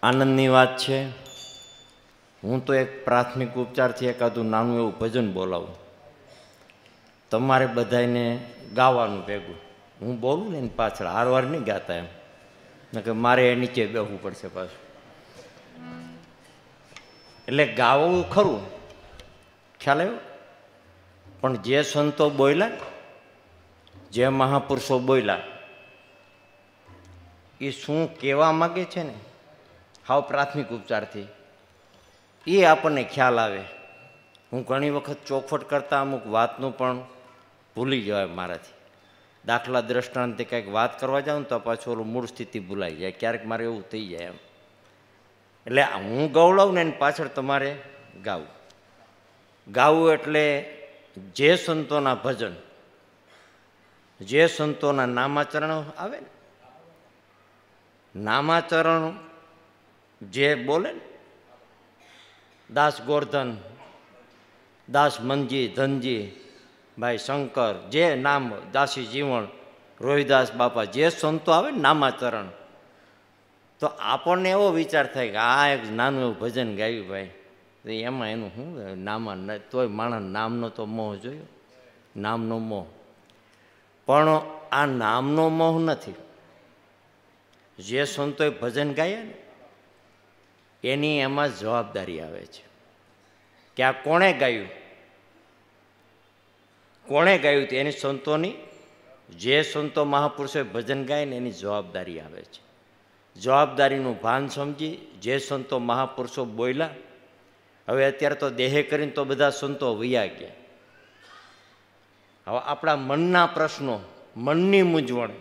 આનંદની વાત છે. હું તો એક પ્રાથમિક ઉપચારથી એકાદું નાનું એવું ભજન બોલાવું. તમારે બધાને ગાવાનું ભેગું. હું બોલું ને એની પાછળ હારવાર નહીં ગાતા એમ, કે મારે નીચે બેસવું પડશે પાછું. એટલે ગાવું ખરું, ખ્યાલ આવ્યો. પણ જે સંતો બોલ્યા, જે મહાપુરુષો બોલ્યા, એ શું કહેવા માગે છે ને, હાવ પ્રાથમિક ઉપચારથી એ આપણને ખ્યાલ આવે. હું ઘણી વખત ચોખવટ કરતાં અમુક વાતનું પણ ભૂલી જવાય મારાથી. દાખલા દ્રષ્ટાંતે કંઈક વાત કરવા જાઉં ને તો પાછું ઓલું મૂળ સ્થિતિ ભૂલાઈ જાય. ક્યારેક મારે એવું થઈ જાય એમ. એટલે હું ગવડાવું ને એની પાછળ તમારે ગાવું. ગાવું એટલે જે સંતોના ભજન, જે સંતોના નામાચરણ આવે ને, નામાચરણ જે બોલે ને, દાસ ગોરધન, દાસ મનજી, ધનજી, ભાઈ શંકર, જે નામ, દાસી જીવણ, રોહિદાસ બાપા, જે સંતો આવે ને નામાચરણ, તો આપણને એવો વિચાર થાય કે આ એક નાનું એવું ભજન ગાયું ભાઈ, તો એમાં એનું શું નામા, તોય માણસ નામનો તો મોહ જોયો, નામનો મોહ. પણ આ નામનો મોહ નથી. જે સંતોએ ભજન ગાયા ને એની એમાં જવાબદારી આવે છે કે આ કોણે ગાયું, કોણે ગાયું, એની સંતોની, જે સંતો મહાપુરુષોએ ભજન ગાય ને એની જવાબદારી આવે છે. જવાબદારીનું ભાન સમજી જે સંતો મહાપુરુષો બોલ્યા. હવે અત્યારે તો દેહે કરીને તો બધા સંતો વૈયા ગયા. હવે આપણા મનના પ્રશ્નો, મનની મૂંઝવણ,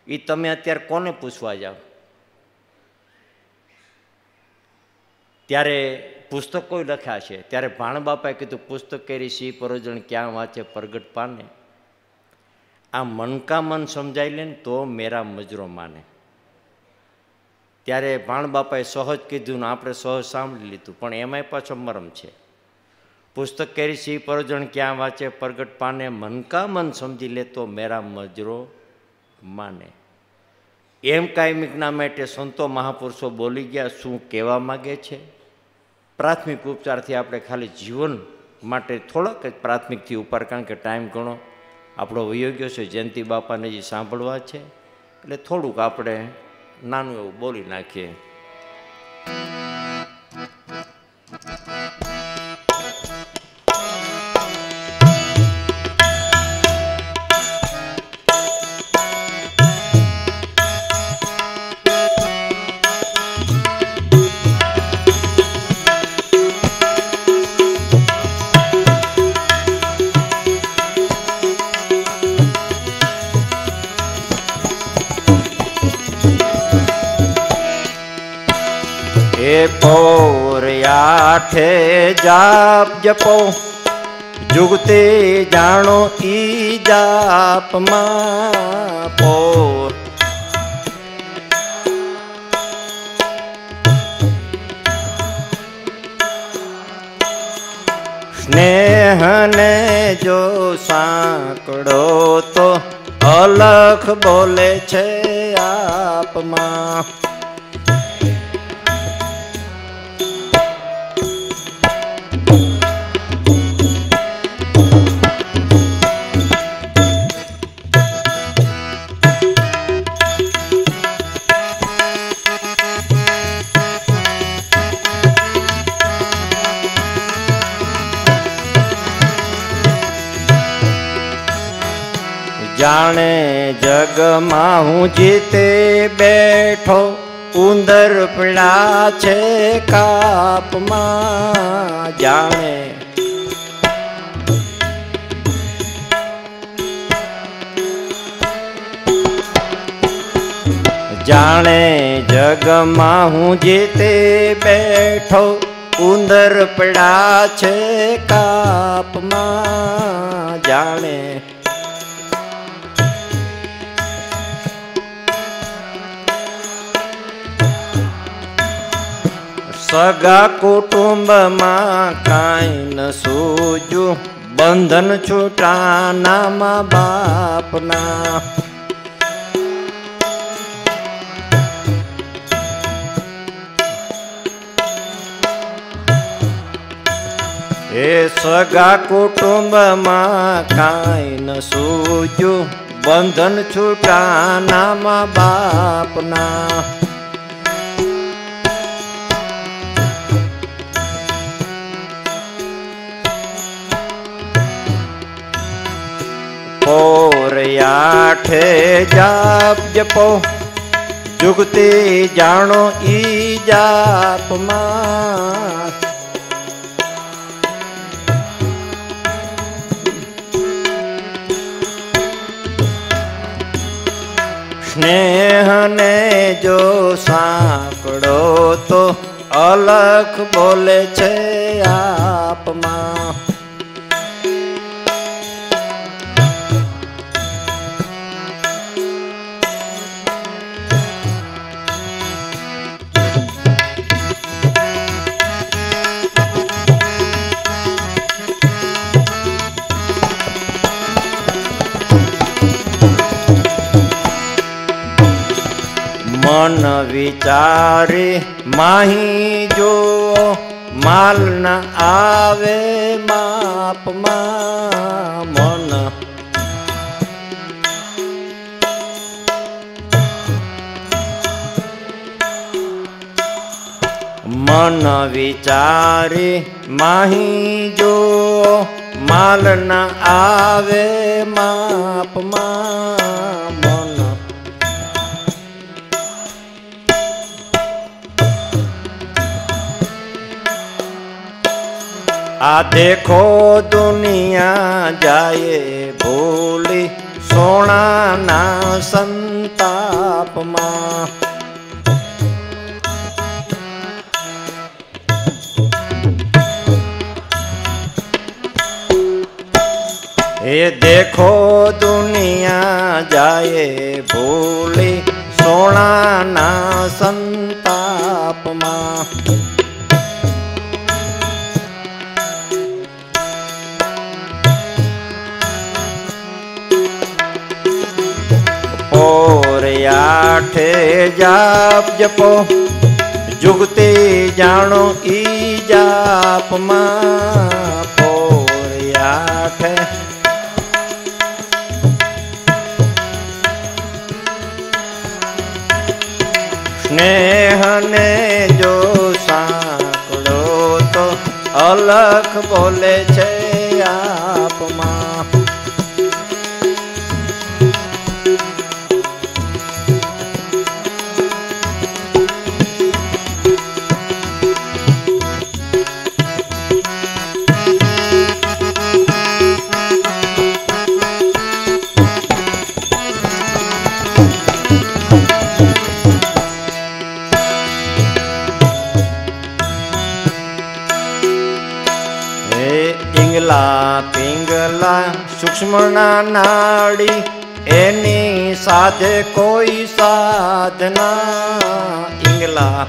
એ તમે અત્યારે કોને પૂછવા જાઓ? ત્યારે પુસ્તકો લખ્યા છે. ત્યારે ભાણબાપાએ કીધું પુસ્તક કેરી સી પરોજણ ક્યાં વાંચે પ્રગટ પાને. આ મનકા મન સમજાઈ લે ને તો મેરા મજરો માને. ત્યારે ભાણબાપાએ સહજ કીધું ને આપણે સહજ સાંભળી લીધું. પણ એમાંય પાછો મરમ છે. પુસ્તક કેરી સી પરોજણ ક્યાં વાંચે પ્રગટ પાને, મનકા મન સમજી લે તો મેરા મજરો માને. એમ કાયમિકના માટે સંતો મહાપુરુષો બોલી ગયા. શું કહેવા માગે છે? પ્રાથમિક ઉપચારથી આપણે ખાલી જીવન માટે થોડાક જ પ્રાથમિકથી ઉપર, કારણ કે ટાઈમ ઘણો આપણો વયો ગયો છે. જયંતિ બાપાને જે સાંભળવા છે એટલે થોડુંક આપણે નાનું એવું બોલી નાખીએ. પોર આઠે જાપ જપો, જુગતે જાણો ઈ જાપમાં. પોર સ્નેહને જો સાંકળો તો અલખ બોલે છે આપમાં. જાણે જગમાં હું જીતે બેઠો, ઉંદર પીડા છે કાપમાં. જાણે જાણે જગમાં હું જીતે બેઠો, ઉંદર પીડા છે કાપમાં. જાણે સગા કુટુંબમાં કાંઈ ન સૂજ્યું, બંધન છૂટા નામા બાપના. એ સગા કુટુંબમાં કાંઈ ન સૂજ્યું, બંધન છૂટા નામ બાપના. પોરયાઠે જાપ જપો, જુગતી જાણો ઈ જાપમાં. સ્નેહને જો સાંકળો તો અલખ બોલે છે આપમાં. મન વિચારે માહી જો માલ ન આવે માપમાં. મન વિચારે માહી જો માલ ન આવે માપમાં. આ દેખો દુનિયા જાય ભૂલી સોનાના સંતાપમાં. એ દેખો દુનિયા જાય ભૂલી સોનાના સંતાપમાં. પોરયાઠે જાપ જપો, જુગતી જાણો ઈ જાપમાં. પોરયાઠે સ્નેહને જો સાંકળો તો અલખ બોલે છે આપમાં. પિંગલા સૂક્ષ્મના નાડી, એની સાધે કોઈ સાધના. ઈંગલા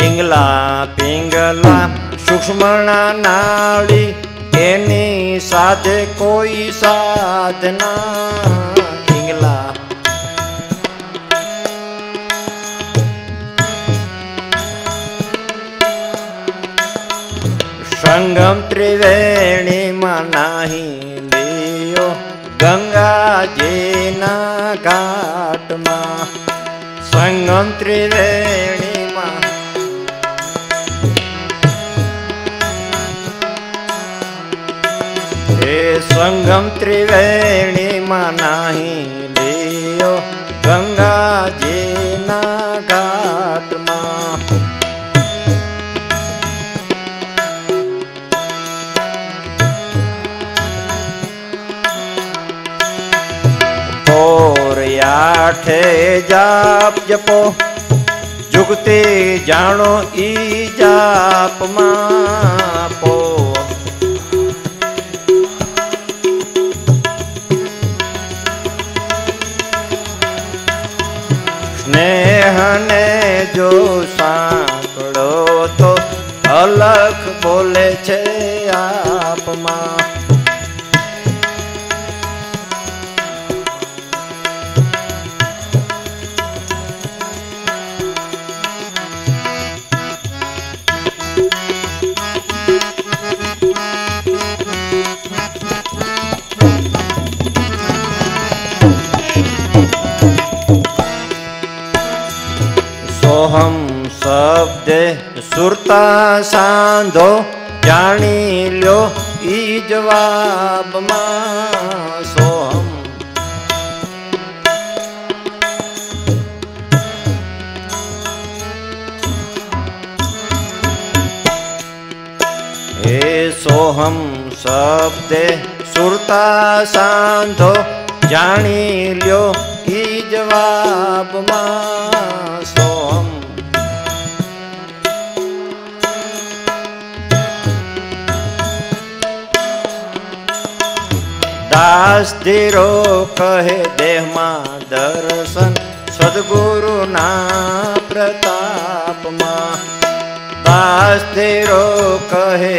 ઈંગલા પિંગલા સૂક્ષ્મના નાડી, એની સાધે કોઈ સાધના. ઈંગલા સંગમ ત્રિવેણીમાં નાહી લિયો, ગંગાજીના ઘાટમાં. સંગમ ત્રિવેણીમાં એ સંગમ ત્રિવેણીમાં નાહી લિયો, ગંગાજીના ઘાટમાં. પોરયાઠે જાપ જપો, જુગતી જાણો ઈ જાપમાં. સ્નેહને જો સાંકળો તો અલખ બોલે છે આપમાં. સોહમ શબ્દે સુરતા સાંધો જાણી લ્યો ઈ જવાબમાં સોહમ. હે સોહમ શબ્દે સુરતા સાંધો જાણી લ્યો ઈ જવાબમાં સોહમ. દાસ ધીરો કહે દેહમાં દર્શન સદગુરુના પ્રતાપમાં. દાસ ધીરો કહે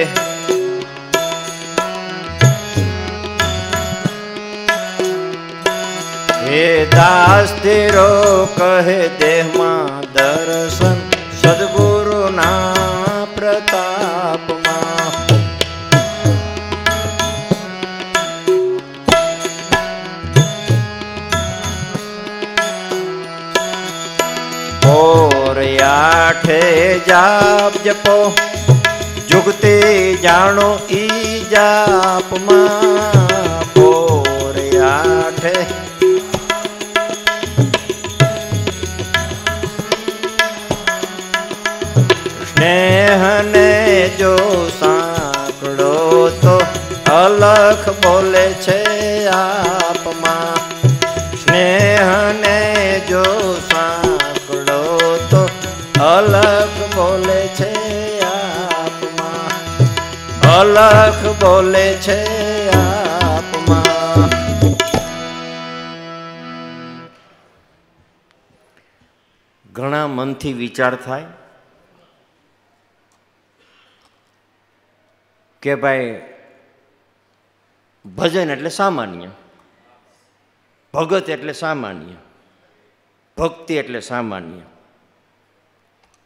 હે દાસ ધીરો કહે દેહમાં દર્શન સદગુરુના પ્રતાપમાં. આઠે જાપ જપો જુગતે જાણો ઈ જાપમાં. પોરે આઠે સ્નેહને જો સાંકળો તો અલખ બોલે છે આપમાં. સ્નેહને જો સાંકળો તો અલખ બોલે છે આપમાં. અલખ બોલે છે આપમાં. ઘણા મનથી વિચાર થાય કે ભાઈ ભજન એટલે સામાન્ય, ભગત એટલે સામાન્ય, ભક્તિ એટલે સામાન્ય.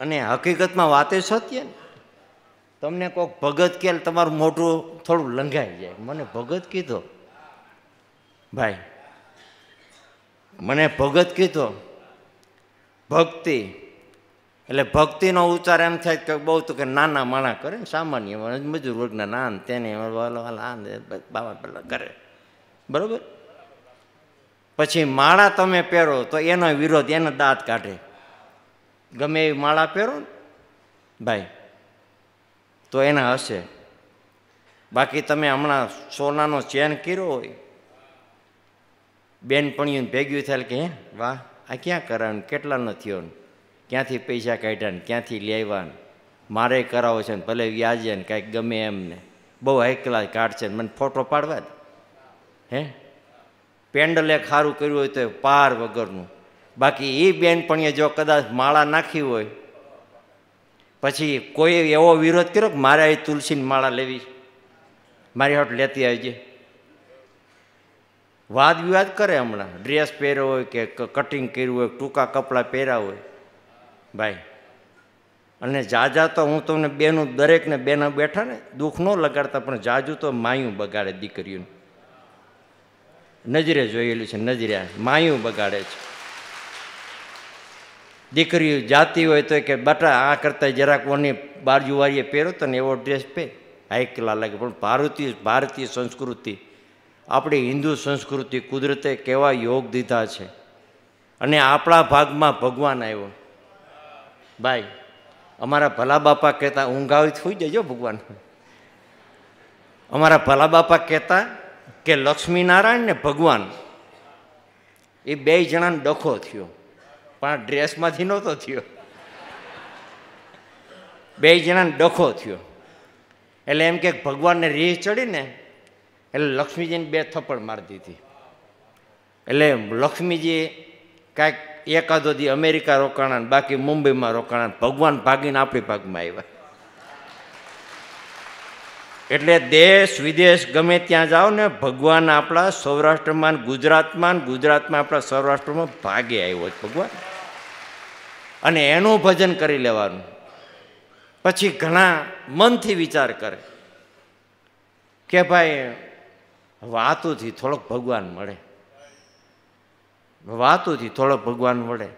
અને હકીકતમાં વાતે સત્ય ને. તમને કોઈક ભગત કે તમારું મોઢું થોડું લંઘાઈ જાય. મને ભગત કીધો ભાઈ, મને ભગત કીધો. ભક્તિ એટલે ભક્તિનો ઉચ્ચાર એમ થાય કે બહુ તો કે નાના માણા કરે ને, સામાન્ય મજૂર વર્ગના નાન તેને બાબા પેલા કરે, બરોબર. પછી માળા તમે પહેરો તો એનો વિરોધ, એનો દાંત કાઢે. ગમે એવી માળા પહેરો ને ભાઈ તો એના હશે. બાકી તમે હમણાં સોનાનો ચેન કર્યો હોય, બેનપણીઓ ભેગ્યું થાય કે હે વાહ આ ક્યાં કરાવ્યું, કેટલાનો થયો ને, ક્યાંથી પૈસા કાઢ્યા ને, ક્યાંથી લેવા ને, મારે કરાવો છે ને, ભલે વ્યાજે ને કાંઈક ગમે એમને, બહુ હાઈ ક્લાસ કાઢશે ને, મને ફોટો પાડવા જ હે. પેન્ડલ એક સારું કર્યું હોય તો પાર વગરનું. બાકી એ બેનપણીએ જો કદાચ માળા નાખી હોય પછી કોઈ એવો વિરોધ કર્યો કે મારે અહીં તુલસીની માળા લેવી, મારી હાટ લેતી આવજે, વાદ વિવાદ કરે. હમણાં ડ્રેસ પહેર્યો હોય કે કટિંગ કર્યું હોય, ટૂંકા કપડાં પહેર્યા હોય ભાઈ. અને જાજા તો હું તમને બેનું દરેકને બેના બેઠા ને દુઃખ ન લગાડતા, પણ જાજુ તો માયું બગાડે દીકરીઓને. નજરે જોયેલું છે, નજરે માયું બગાડે છે. દીકરીઓ જાતી હોય તો કે બટા આ કરતાં જરાક ઓની બાજુવાળીએ પહેરો તો ને એવો ડ્રેસ પહેર, હાઈકલા લાગે. પણ ભારતીય સંસ્કૃતિ, આપણી હિન્દુ સંસ્કૃતિ, કુદરતે કેવા યોગ દીધા છે. અને આપણા ભાગમાં ભગવાન આવ્યો ભાઈ. અમારા ભલા બાપા કહેતા, ઊંઘ આવી સુઈ જજો ભગવાન. અમારા ભલા બાપા કહેતા કે લક્ષ્મીનારાયણ ને ભગવાન એ બે જણાને ડખો થયો, પણ ડ્રેસમાંથી નહોતો થયો. બે જણાને ડખો થયો. એટલે એમ કે ભગવાનને રીહ ચડીને એટલે લક્ષ્મીજીને બે થપ્પડ મારી દીધી. એટલે લક્ષ્મીજી કાંઈક એકાદો દી અમેરિકા રોકાણા, બાકી મુંબઈમાં રોકાણા. ભગવાન ભાગીને આપણી ભાગમાં આવ્યા. એટલે દેશ વિદેશ ગમે ત્યાં જાઓ ને, ભગવાન આપણા સૌરાષ્ટ્રમાં, ગુજરાતમાં આપણા સૌરાષ્ટ્રમાં ભાગે આવ્યો છે ભગવાન. અને એનું ભજન કરી લેવાનું. પછી ઘણા મનથી વિચાર કરે કે ભાઈ વાતુથી થોડોક ભગવાન મળે, વાતુથી થોડોક ભગવાન મળે.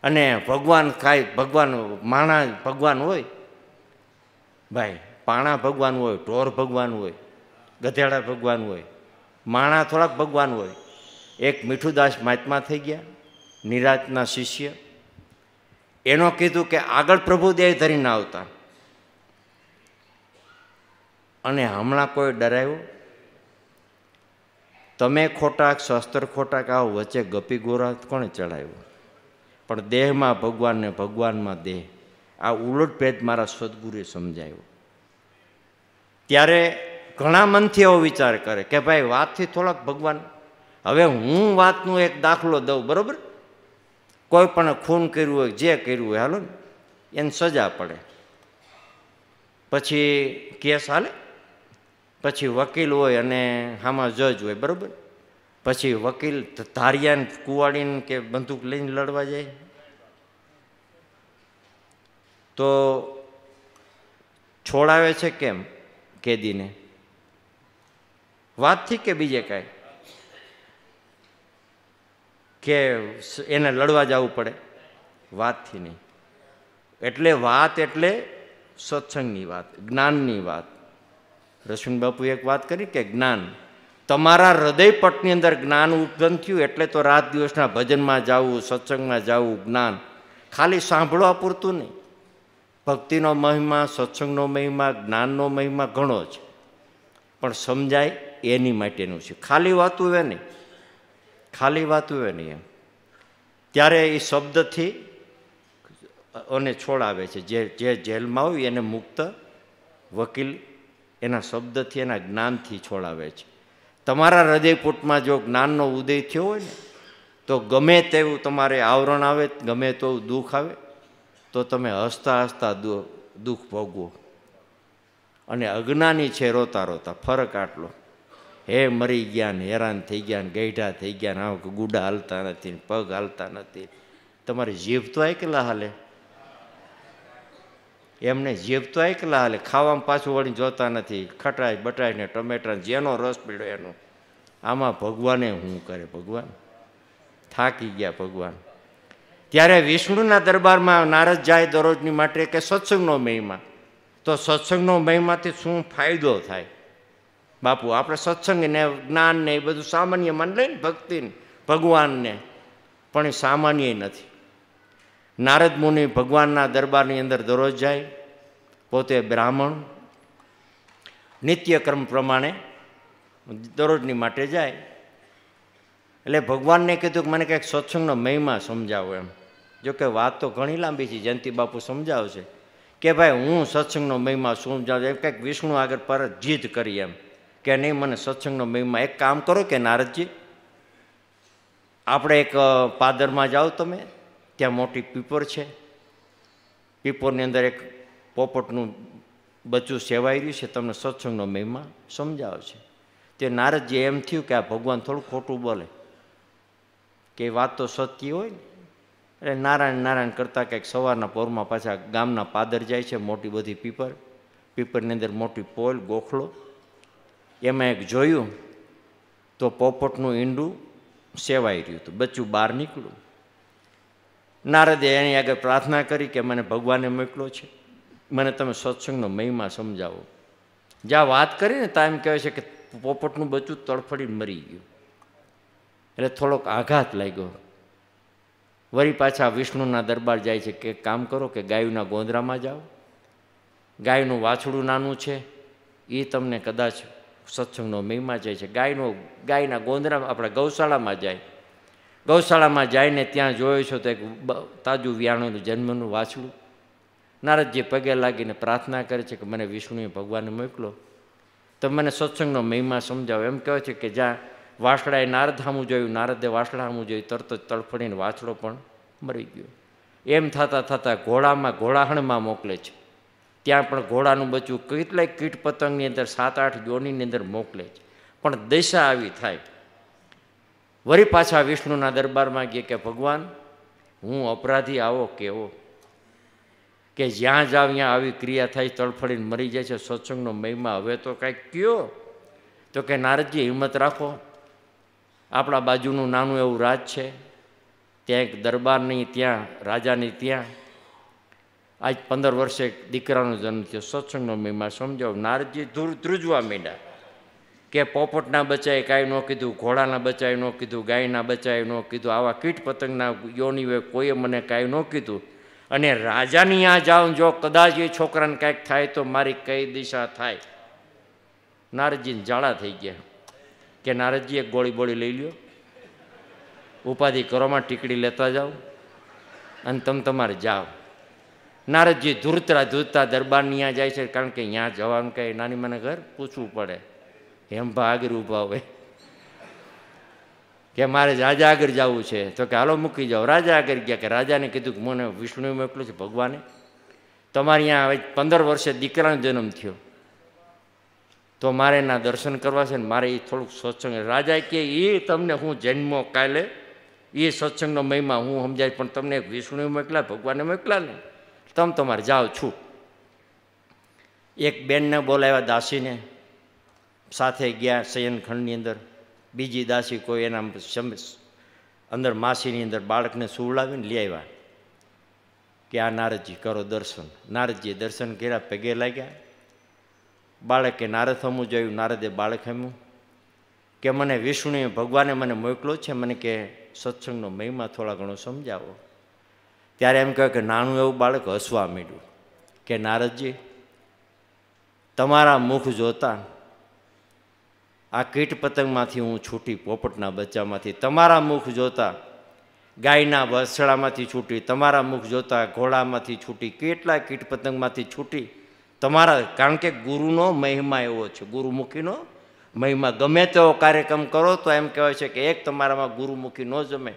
અને ભગવાન કાંઈ ભગવાન માણા ભગવાન હોય ભાઈ, પાણા ભગવાન હોય, ઢોર ભગવાન હોય, ગધેડા ભગવાન હોય, માણા થોડાક ભગવાન હોય. એક મીઠુદાસ મહાત્મા થઈ ગયા, નિરાંતના શિષ્ય. એનો કીધું કે આગળ પ્રભુ દેહ ધરીને આવતા, અને હમણાં કોઈ ડરાયો? તમે ખોટાક, શસ્ત્ર ખોટાક, આવો વચ્ચે ગપી ગોરા કોણે ચડાવ્યો? પણ દેહમાં ભગવાન ને ભગવાનમાં દેહ, આ ઉલટ ભેદ મારા સદગુરુએ સમજાયો. ત્યારે ઘણા મનથી એવો વિચાર કરે કે ભાઈ વાતથી થોડાક ભગવાન. હવે હું વાતનો એક દાખલો દઉં, બરોબર? કોઈ પણ ખૂન કર્યું હોય, જે કર્યું હોય, હાલો ને, એને સજા પડે, પછી કેસ હાલે, પછી વકીલ હોય અને આમાં જજ હોય, બરાબર? પછી વકીલ ધારિયાને કુવાડીને કે બંદૂક લઈને લડવા જાય તો છોડાવે છે કેમ કેદીને? વાતથી કે બીજે કાંઈ? કે એને લડવા જવું પડે? વાતથી નહીં. એટલે વાત એટલે સત્સંગની વાત, જ્ઞાનની વાત. રસુન બાપુએ એક વાત કરી કે જ્ઞાન, તમારા હૃદયપટની અંદર જ્ઞાન ઉત્પન્ન થયું એટલે તો રાત દિવસના ભજનમાં જવું, સત્સંગમાં જવું. જ્ઞાન ખાલી સાંભળવા પૂરતું નહીં. ભક્તિનો મહિમા, સત્સંગનો મહિમા, જ્ઞાનનો મહિમા ઘણો છે, પણ સમજાય એની માટેનું છે. ખાલી વાતું હોય નહીં, ખાલી વાતું હોય નહીં એમ. ત્યારે એ શબ્દથી અને છોડાવે છે. જે જેલમાં હોય એને મુક્ત વકીલ એના શબ્દથી, એના જ્ઞાનથી છોડાવે છે. તમારા હૃદયપુટમાં જો જ્ઞાનનો ઉદય થયો હોય ને, તો ગમે તેવું તમારે આવરણ આવે, ગમે તેવું દુઃખ આવે, તો તમે હસતા હસતા દુઃખ ભોગવો. અને અજ્ઞાની છે રોતા રોતા. ફરક આટલો, હે મરી ગયા ને, હેરાન થઈ ગયા ને, ગઈઢા થઈ ગયા ને, આમ ગુડા હાલતા નથી, પગ હાલતા નથી. તમારી જીભ તો એકલા હાલે, એમને જીભ તો એકલા હાલે. ખાવામાં પાછું વળી જોતા નથી, ખટાઈ બટાઈ ને ટમેટા જેનો રસ પીડ્યો એનો. આમાં ભગવાને શું કરે? ભગવાન થાકી ગયા ભગવાન. ત્યારે વિષ્ણુના દરબારમાં નારદ જાય દરરોજની માટે કે સત્સંગનો મહિમા. તો સત્સંગનો મહિમાથી શું ફાયદો થાય? બાપુ આપણે સત્સંગ ને જ્ઞાન ને એ બધું સામાન્ય માની લઈએ ને, ભક્તિને ભગવાનને, પણ એ સામાન્ય નથી. નારદ મુનિ ભગવાનના દરબારની અંદર દરરોજ જાય, પોતે બ્રાહ્મણ, નિત્યક્રમ પ્રમાણે દરરોજની માટે જાય. એટલે ભગવાનને કીધું કે મને કંઈક સત્સંગનો મહિમા સમજાવો એમ. જોકે વાત તો ઘણી લાંબી છે, જયંતિ બાપુ સમજાવશે કે ભાઈ હું સત્સંગનો મહિમા સમજાવું. એમ કંઈક વિષ્ણુ આગળ પરત જીદ કરી એમ કે નહીં, મને સત્સંગનો મહિમા. એક કામ કરો કે નારદજી, આપણે એક પાદરમાં જાઓ, તમે ત્યાં મોટી પીપર છે, પીપરની અંદર એક પોપટનું બચ્ચું સેવાઈ રહ્યું છે, તમને સત્સંગનો મહિમા સમજાવશે. તે નારદજી એમ થયું કે આ ભગવાન થોડું ખોટું બોલે, કે વાત તો સત્ય હોય ને. એટલે નારાયણ નારાયણ કરતાં કંઈક સવારના પોરમાં પાછા ગામના પાદર જાય છે. મોટી બધી પીપર, પીપરની અંદર મોટી પોલ ગોખલો, એમાં એક જોયું તો પોપટનું ઈંડું સેવાઈ રહ્યું હતું, બચ્ચું બહાર નીકળ્યું. નારદે એની આગળ પ્રાર્થના કરી કે મને ભગવાને મોકલો છે, મને તમે સત્સંગનો મહિમા સમજાવો. જ્યાં વાત કરીને ત્યાં એમ કહેવાય છે કે પોપટનું બચ્ચું તડફડીને મરી ગયું. એટલે થોડોક આઘાત લાગ્યો. વળી પાછા વિષ્ણુના દરબાર જાય છે કે કામ કરો કે ગાયના ગોંદરામાં જાઓ, ગાયનું વાછડું નાનું છે, એ તમને કદાચ સત્સંગનો મહિમા જાય છે. ગાયના ગોંદરામાં, આપણા ગૌશાળામાં જાય. ગૌશાળામાં જઈને ત્યાં જોયો છો તો એક તાજું વ્યાણું જન્મનું વાછડું. નારદજી પગે લાગીને પ્રાર્થના કરે છે કે મને વિષ્ણુએ ભગવાનને મોકલો, તો મને સત્સંગનો મહિમા સમજાવો. એમ કહેવાય છે કે જ્યાં વાછડાએ નારદ સામું જોયું, નારદે વાછડા સામું જોયું, તરત જ તડફડીને વાછડો પણ મરી ગયો. એમ થતાં થતાં ઘોડાહણમાં મોકલે છે. ત્યાં પણ ઘોડાનું બચ્ચું કેટલાય કીટ પતંગની અંદર 7-8 યોનીની અંદર મોકલે છે. પણ દશા આવી થાય. વળી પાછા વિષ્ણુના દરબારમાં ગયા કે ભગવાન, હું અપરાધી આવો કેવો, કે જ્યાં જાવ ત્યાં આવી ક્રિયા થાય, તડફડીને મરી જાય છે, સત્સંગનો મહિમા હવે તો કાંઈક કયો. તો કે નારદજી હિંમત રાખો, આપણા બાજુનું નાનું એવું રાજ છે, ત્યાં એક દરબારની ત્યાં રાજાની ત્યાં આજ 15 વર્ષે દીકરાનો જન્મ થયો. સત્સંગનો મહિમા સમજાવ. નારદજી ધ્રુજવા માંડ્યા કે પોપટના બચાએ કાંઈ ન કીધું, ઘોડાના બચાએ ન કીધું, ગાયના બચાએ ન કીધું, આવા કીટ પતંગના યોનિવે કોઈએ મને કાંઈ ન કીધું. અને રાજાની આ જાઉં, જો કદાચ એ છોકરાને કાંઈક થાય તો મારી કઈ દિશા થાય? નારદજીને જાળા થઈ ગયા કે નારદજી એક ગોળી બોળી લઈ લ્યો, ઉપાધિ કરોમાં ટીકડી લેતા જાઓ અને તમે તમારે જાઓ. નારદજી ધૂરતા દરબારની ત્યાં જાય છે, કારણ કે ત્યાં જવાનું કંઈ નાની મને ઘર પૂછવું પડે. હેમભા આગળ ઊભા હોય કે મારે રાજા આગળ જવું છે, તો કે હાલો મૂકી જાઓ. રાજા આગળ ગયા કે રાજાને કીધું કે મને વિષ્ણુએ મોકલ્યું છે ભગવાને, તમારે અહીંયા 15 વર્ષે દીકરાનો જન્મ થયો તો મારે એના દર્શન કરવા છે ને મારે એ થોડુંક સત્સંગ. રાજા કે એ તમને હું જન્મો કાલે એ સત્સંગનો મહિમા હું સમજાય, પણ તમને વિષ્ણુએ મોકલ્યા, ભગવાને મોકલ્યા ને, તમે તમારે જાઓ છું. એક બેનને બોલાવ્યા, દાસીને સાથે ગયા શયનખંડની અંદર. બીજી દાસી કોઈ એના અંદર માસીની અંદર બાળકને સુવડાવીને લઈ આવ્યા કે આ નારદજી કરો દર્શન. નારદજીએ દર્શન કર્યા, પગે લાગ્યા. બાળકે નારદ હમું જોયું, નારદે બાળક હમું કે મને વિષ્ણુએ ભગવાને મને મોકલો છે, મને કે સત્સંગનો મહિમા થોડા ઘણો સમજાવો. ત્યારે એમ કહે કે નાનું એવું બાળક હસવા માંડ્યું કે નારદજી, તમારા મુખ જોતા આ કીટ પતંગમાંથી હું છૂટી, પોપટના બચ્ચામાંથી. તમારા મુખ જોતા ગાયના વસડામાંથી છૂટી, તમારા મુખ જોતા ઘોડામાંથી છૂટી, કેટલા કીટ પતંગમાંથી છૂટી તમારા. કારણ કે ગુરુનો મહિમા એવો છે, ગુરુમુખીનો મહિમા. ગમે તેવો કાર્યક્રમ કરો તો એમ કહેવાય છે કે એક તમારામાં ગુરુમુખી ન જમે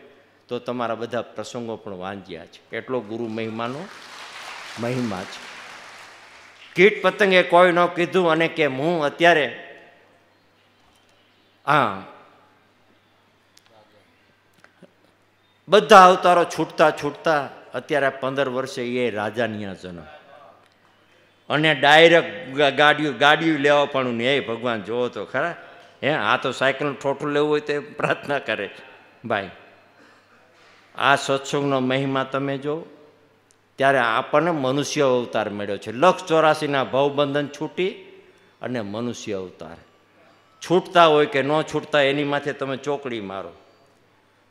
તો તમારા બધા પ્રસંગો પણ વાંજ્યા છે. એટલો ગુરુ મહિમાનો મહિમા છે. કીટ પતંગે કોઈ ન કીધું અને કે હું અત્યારે બધા અવતારો છૂટતા છૂટતા અત્યારે 15 વર્ષે એ રાજાની જન્મ અને ડાયરેક્ટ ગાડીઓ લેવા પણ નહીં. ભગવાન જોવો તો ખરા, આ તો સાયકલનું ઠોઠું લેવું હોય તો પ્રાર્થના કરે ભાઈ. આ સત્સંગનો મહિમા તમે જો, ત્યારે આપણને મનુષ્ય અવતાર મળ્યો છે. 184ના ભવબંધન છૂટી અને મનુષ્ય અવતાર. છૂટતા હોય કે ન છૂટતા એની માથે તમે ચોકડી મારો,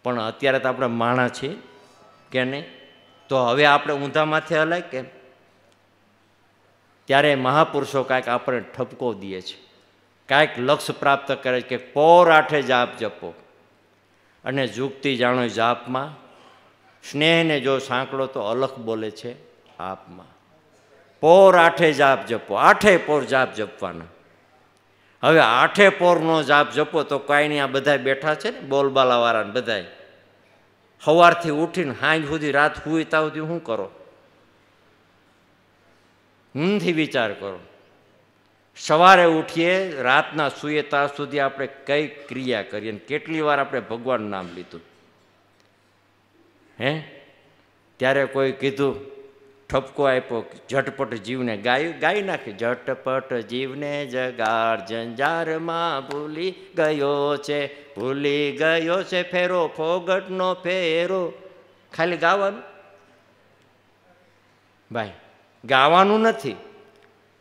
પણ અત્યારે તો આપણે માણા છીએ કે નહીં, તો હવે આપણે ઊંધા માથે હલાય કેમ? ત્યારે મહાપુરુષો કાંઈક આપણે ઠપકો દે છે, કાંઈક લક્ષ્ય પ્રાપ્ત કરે છે કે પોર આઠે જાપ જપો અને જુગતી જાણો જાપમાં, સ્નેહને જો સાંકળો તો અલખ બોલે છે આપમાં. પોર આઠે જાપ જપો, 8 પોર જાપ જપવાના. હવે 8 પોરનો જાપ જપો તો કાંઈ નહીં. આ બધા બેઠા છે ને બોલબાલાવાળા બધા, સવારથી ઉઠીને સાંજ સુધી રાત સુઈ ત્યાં સુધી શું કરો? ઊંઘથી વિચાર કરો. સવારે ઉઠીએ રાતના સૂઈએ ત્યાં સુધી આપણે કઈ ક્રિયા કરીએ, કેટલી વાર આપણે ભગવાનનું નામ લીધું? ત્યારે કોઈ કીધું, ઠપકો આપ્યો, ઝટપટ જીવને ગાઈ નાખી. ઝટપટ જીવને જગાર જંજારમાં ભૂલી ગયો છે ફેરો ફોગટનો ફેરો. ખાલી ગાવાનું ભાઈ, ગાવાનું નથી,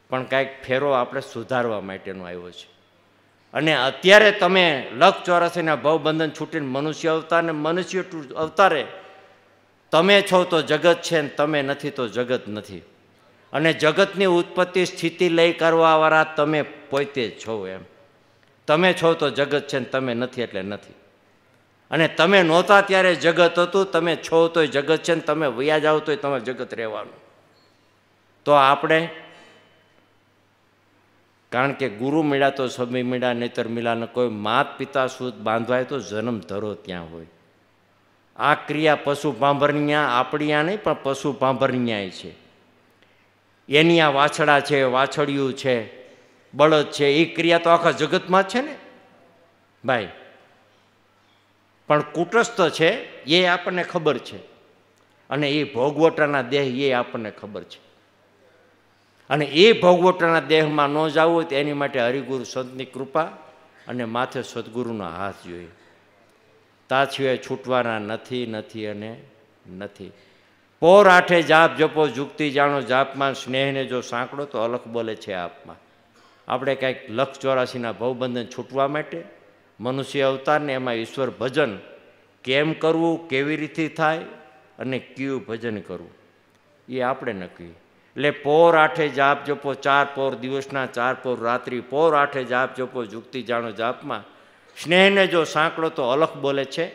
પણ કાંઈક ફેરો આપણે સુધારવા માટેનો આવ્યો છે. અને અત્યારે તમે 184ના ભવબંધન છૂટીને મનુષ્ય અવતાર ને મનુષ્ય અવતારે તમે છો તો જગત છે ને તમે નથી તો જગત નથી. અને જગતની ઉત્પત્તિ સ્થિતિ લઈ કરવાવાળા તમે પોતે જ છો. એમ તમે છો તો જગત છે ને તમે નથી એટલે નથી. અને તમે નહોતા ત્યારે જગત હતું, તમે છો તોય જગત છે ને તમે વયા જાઓ તોય તમારે જગત રહેવાનું. તો આપણે, કારણ કે ગુરુ મળ્યા તો સમય મળ્યા, નહીતર મિલા ને કોઈ માત પિતા સુધ બાંધવાય તો જન્મ ધરો ત્યાં હોય. આ ક્રિયા પશુ પાંભરન્યા, આપણી આ નહીં પણ પશુ પાંભરન્યાય છે. એની આ વાછડા છે, વાછડિયું છે, બળદ છે, એ ક્રિયા તો આખા જગતમાં જ છે ને ભાઈ. પણ કુટસ્થ છે એ આપણને ખબર છે, અને એ ભોગવટાના દેહ એ આપણને ખબર છે. અને એ ભોગવટાના દેહમાં ન જવું હોય તો એની માટે હરિગુરુ સંતની કૃપા અને માથે સદગુરુનો હાથ જોઈએ. તા સિવાય છૂટવાના નથી નથી અને નથી. પોર આઠે જાપ જપો જુગતી જાણો જાપમાં સ્નેહને જો સાંકળો તો અલખ બોલે છે આપમાં. આપણે કંઈક 184ના ભવબંધન છૂટવા માટે મનુષ્ય અવતારને એમાં ઈશ્વર ભજન કેમ કરવું, કેવી રીતે થાય અને કયું ભજન કરવું એ આપણે નક્કી. એટલે પોર આઠે જાપ જપો, 4 પોર દિવસના 4 પોર રાત્રિ, પોર આઠે જાપ જપો જુગતી જાણો જાપમાં સ્નેહને જો સાંકળો તો અલખ બોલે છે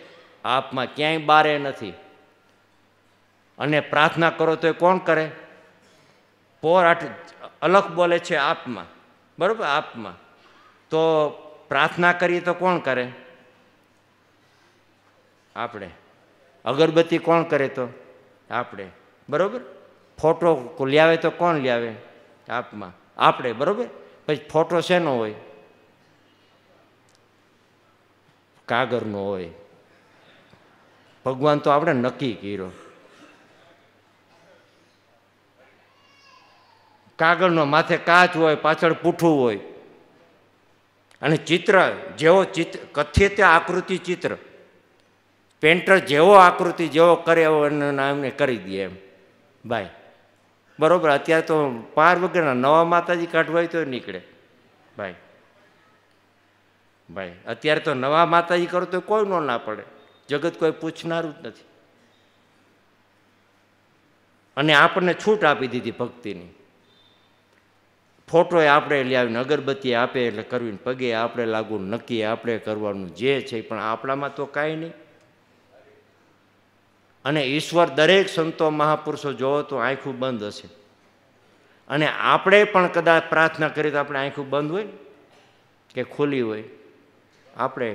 આપમાં, ક્યાંય બારે નથી. અને પ્રાર્થના કરો તો એ કોણ કરે? પોર આઠ અલખ બોલે છે આપમાં, બરાબર, આપમાં. તો પ્રાર્થના કરીએ તો કોણ કરે? આપણે. અગરબત્તી કોણ કરે? તો આપણે, બરાબર. ફોટો લ્યાવે તો કોણ લ્યાવે? આપમાં, આપણે, બરાબર. પછી ફોટો શેનો હોય? કાગળનો હોય. ભગવાન તો આપણે નક્કી કર્યો કાગળનો, માથે કાચ હોય, પાછળ પૂઠું હોય. અને ચિત્ર જેવો ચિત્ર કથ્ય તે આકૃતિ ચિત્ર પેન્ટર જેવો આકૃતિ જેવો કરે એવો એમને કરી દે એમ ભાઈ, બરોબર. અત્યારે તો 5 વગરના નવા માતાજી કાઢવા હોય તો નીકળે ભાઈ. ભાઈ અત્યારે તો નવા માતાજી કરો તો કોઈ નો ના પડે, જગત કોઈ પૂછનારું જ નથી. અને આપણને છૂટ આપી દીધી ભક્તિની. ફોટો આપણે લઈ આવીને અગરબત્તી આપે એટલે કરવીને પગે આપણે લાગવું, નક્કી આપણે કરવાનું જે છે, પણ આપણામાં તો કાંઈ નહીં. અને ઈશ્વર દરેક સંતો મહાપુરુષો જોવો તો આંખું બંધ હશે. અને આપણે પણ કદાચ પ્રાર્થના કરીએ તો આપણે આંખું બંધ હોય કે ખુલ્લી હોય? આપણે.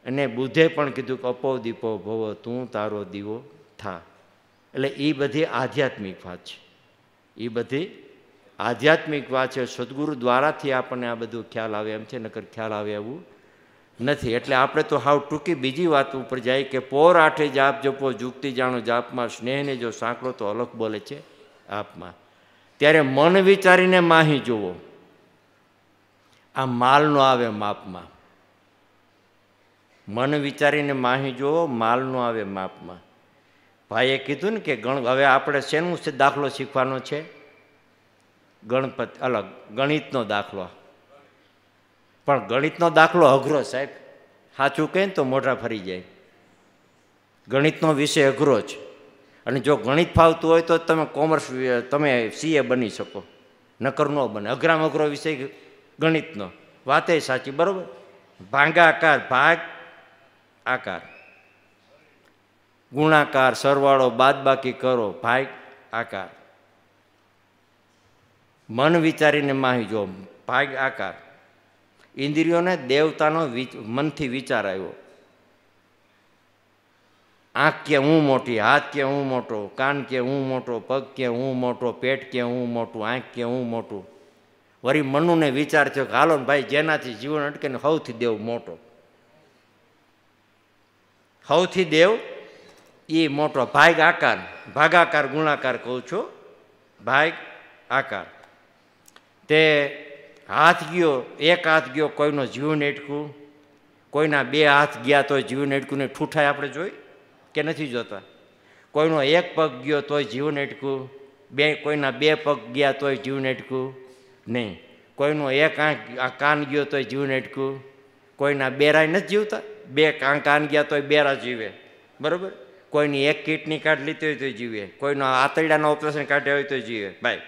અને બુદ્ધે પણ કીધું કે અપો દીપો ભવ તું તારો દીવો થા. એટલે એ બધી આધ્યાત્મિક વાત છે, એ બધી આધ્યાત્મિક વાત છે. સદગુરુ દ્વારાથી આપણને આ બધું ખ્યાલ આવે એમ છે, નકર ખ્યાલ આવે એવું નથી. એટલે આપણે તો હાવ ટૂંકી બીજી વાત ઉપર જાય કે પોર આઠે જાપ જપો જુગતી જાણો જાપમાં સ્નેહને જો સાંકળો તો અલખ બોલે છે આપમાં. ત્યારે મન વિચારીને માહી જુઓ. આ માલનો આવે માપમાં. મન વિચારીને માહી જુઓ, માલનો આવે માપમાં. ભાઈએ કીધું ને કે હવે આપણે શેનું દાખલો શીખવાનો છે? ગણપતિ અલગ ગણિતનો દાખલો. પણ ગણિતનો દાખલો અઘરો સાહેબ, સાચું કહે ને તો મોઢા ફરી જાય. ગણિતનો વિષય અઘરો છે. અને જો ગણિત ફાવતું હોય તો તમે કોમર્સ, તમે CA બની શકો, નકર ન બને. અઘરામાં અઘરો વિષય ગણિતનો. વાતે સાચી, બરાબર. ભાગાકાર, ભાગ આકાર, ગુણાકાર, સરવાળો બાદબાકી કરો, ભાગ આકાર. મન વિચારીને માહી જો, ભાગ આકાર. ઇન્દ્રિયોને દેવતાનો મનથી વિચાર આવ્યો. આંખ કે હું મોટી, હાથ કે હું મોટો, કાન કે હું મોટો, પગ કે હું મોટો, પેટ કે હું મોટું, આંખ કે હું મોટું. વળી મનુને વિચાર થયો કે હાલો ને ભાઈ, જેનાથી જીવન અટકે ને સૌથી દેવ મોટો, સૌથી દેવ એ મોટો. ભાગ આકાર, ભાગાકાર ગુણાકાર કહું છું, ભાગ આકાર. તે હાથ ગયો, એક હાથ ગયો, કોઈનો જીવન એટકું, કોઈના 2 હાથ ગયા તોય જીવન એટકું ને ઠૂઠાય આપણે જોઈ કે નથી જોતા? કોઈનો 1 પગ ગયો તોય જીવન એટકું, કોઈના 2 પગ ગયા તોય જીવન એટકું નહીં. કોઈનો 1 આંખ કાન ગયો તોય જીવન એટકું. કોઈના બેરાય નથી જીવતા, 2 કાન ગયા તોય બેરા જીવે, બરાબર. કોઈની 1 કિડની કાઢ લીધી હોય તો જીવે, કોઈનો આંતરડાનું ઓપરેશન કાઢ્યા હોય તો જીવે ભાઈ,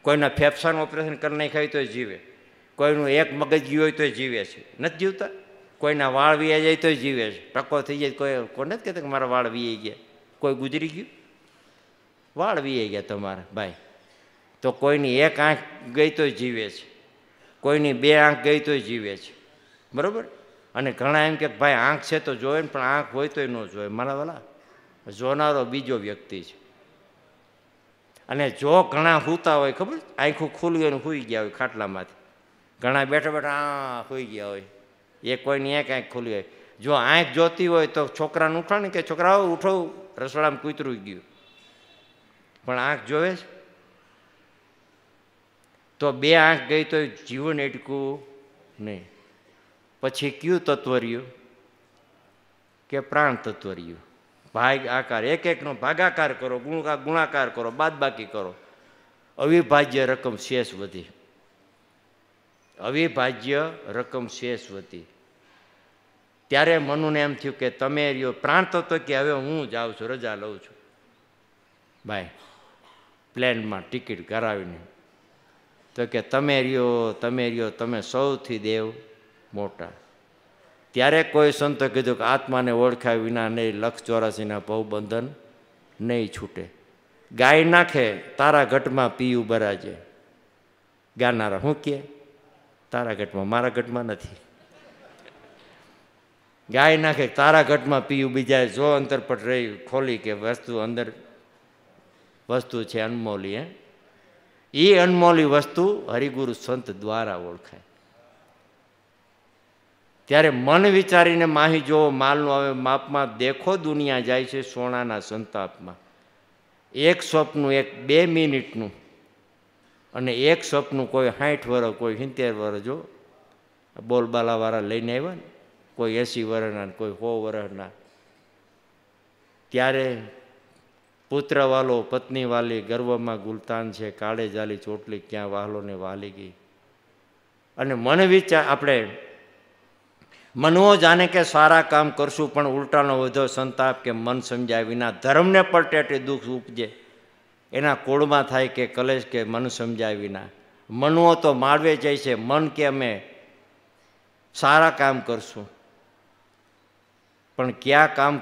કોઈના ફેફસાનું ઓપરેશન કરી નાખ્યા હોય તો જીવે, કોઈનું 1 મગજ ગયું હોય તો જીવે છે, નથી જીવતા? કોઈના વાળ વીયા જાય તો જીવે છે, ટકો થઈ જાય. કોઈ નથી કહેતા કે મારા વાળ વીયાઈ ગયા. કોઈ ગુજરી ગયું, વાળ વીયાઈ ગયા તમારા ભાઈ. તો કોઈની 1 આંખ ગઈ તો જીવે છે, કોઈની 2 આંખ ગઈ તો જીવે છે, બરાબર. અને ઘણા એમ કે ભાઈ આંખ છે તો જોવે ને, પણ આંખ હોય તોય ન જોવે. મારા વાલા, જોનારો બીજો વ્યક્તિ છે. અને જો ઘણા સૂતા હોય, ખબર, આંખું ખુલ્લી હોય ને સૂઈ ગયા હોય ખાટલામાંથી, ઘણા બેઠા બેઠા સૂઈ ગયા હોય, એ કોઈની 1 આંખ ખુલ્લી હોય. જો આંખ જોતી હોય તો છોકરાને ઉઠાણે કે છોકરા ઉઠો, રસોડામાં કૂતરું ગયું, પણ આંખ જોવે છે. તો 2 આંખ ગઈ તો જીવન એટકું નહીં. પછી કયું તત્વ રહ્યું કે પ્રાણ તત્વ રહ્યું. ભાગ આકાર એક એકનો ભાગાકાર કરો, ગુણાકાર કરો, બાદબાકી કરો, અવિભાજ્ય રકમ શેષ વધી. અવિભાજ્ય રકમ શેષ વધી. ત્યારે મનુને એમ થયું કે તમે રહ્યો પ્રાણ તત્વ કે હવે હું જાઉં છું, રજા લઉં છું ભાઈ, પ્લેનમાં ટિકિટ કરાવીને. તો કે તમે રહ્યો, તમે સૌથી દેવ મોટા. ત્યારે કોઈ સંતો કીધું કે આત્માને ઓળખાય વિના નહીં 184ના ભવબંધન નહીં છૂટે. ગાય નાખે તારા ઘટમાં પીયું બરાજે. ગાનારા શું કહે? તારા ઘટમાં, મારા ઘટમાં નથી. ગાય નાખે તારા ઘટમાં પીયું બીજા. જો અંતરપટ રહી ખોલી કે વસ્તુ અંદર વસ્તુ છે અનમોલી. એ અનમોલી વસ્તુ હરિગુરુ સંત દ્વારા ઓળખાય. ત્યારે મન વિચારીને માહી જોવો માલનું આવે માપમાં. દેખો દુનિયા જાય છે સોનાના સંતાપમાં. એક સ્વપ્નું, એક 2 મિનિટનું, અને એક સ્વપ્નું કોઈ 60 વર્ષ, કોઈ 70 વર્ષ. જો બોલબાલાવાળા લઈને આવ્યા ને, કોઈ 80 વર્ષના, કોઈ 100 વર્ષના. ત્યારે પુત્રવાલો પત્ની વાલી, ગર્વમાં ગુલતાન છે, કાળે જાલી ચોટલી ક્યાં વાહલોને વાલી ગઈ. અને મન વિચાર આપણે મનવો જાણે કે સારા કામ કરશું, પણ ઉલટાનો વધો સંતાપ કે મન સમજાય વિના. ધર્મને પલટેટી દુઃખ ઉપજે એના કોળમાં થાય કે કલેશ કે મન સમજાય વિના. મનવો તો માળવે જાય છે, મન કે અમે સારા કામ કરશું, પણ કયા કામ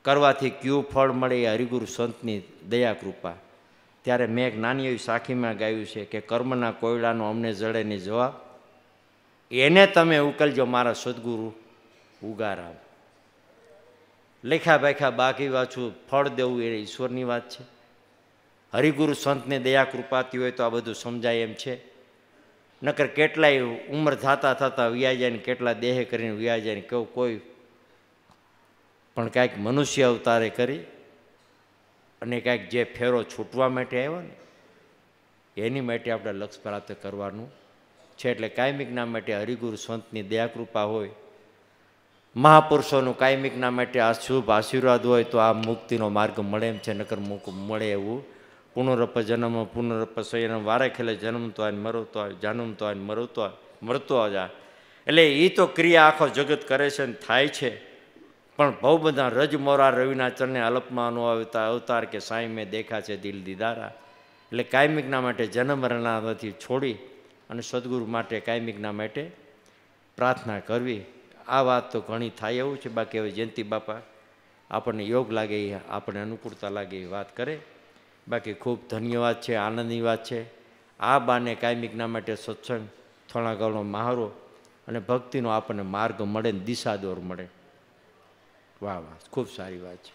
કરવાથી કયું ફળ મળે એ હરિગુરુ સંતની દયા કૃપા. ત્યારે મેં એક નાની એવી સાખીમાં ગાયું છે કે કર્મના કોયડાનો અમને જડે નહીં જવાબ, એને તમે ઉકેલજો મારા સદગુરુ ઉગારામ. લેખા બેખા બાકી વાંચું, ફળ દેવું એ ઈશ્વરની વાત છે. હરિગુરુ સંતને દયા કૃપાતી હોય તો આ બધું સમજાય એમ છે. નકર કેટલાય ઉંમર થતા થતા વ્યાય જાય ને કેટલા દેહ કરીને વ્યાય જાય ને કેવું કોઈ પણ કાંઈક મનુષ્ય અવતારે કરી અને કાંઈક જે ફેરો છૂટવા માટે આવ્યો ને એની માટે આપણે લક્ષ્ય પ્રાપ્ત કરવાનું છે. એટલે કાયમિકના માટે હરિગુરુ સંતની દયાકૃપા હોય, મહાપુરુષોનું કાયમિકના માટે આ શુભ આશીર્વાદ હોય તો આ મુક્તિનો માર્ગ મળે એમ છે. નકર મળે એવું પુનરપ જન્મ પુનરપ શયનમ વારે ખેલે જન્મતો હોય મરતો હોય, જન્મતો હોય મરતો જાય. એટલે એ તો ક્રિયા આખો જગત કરે છે ને થાય છે, પણ બહુ બધા રજ મોરા રવિના ચરણે અલ્પમાં અવતાર કે સાંઈ મેં દેખા છે દિલ દીદારા. એટલે કાયમિકના માટે જન્મ મરણાથી છોડી અને સદગુરુ માટે કાયમિકના માટે પ્રાર્થના કરવી. આ વાત તો ઘણી થાય એવું છે. બાકી હવે જયંતિ બાપા આપણને યોગ લાગે એ આપણને અનુકૂળતા લાગે એ વાત કરે. બાકી ખૂબ ધન્યવાદ છે, આનંદની વાત છે. આ બાને કાયમિકના માટે સત્સંગ થોડા ઘણો મહારો અને ભક્તિનો આપણને માર્ગ મળે ને દિશા દોર મળે. વાહ વાહ, ખૂબ સારી વાત છે.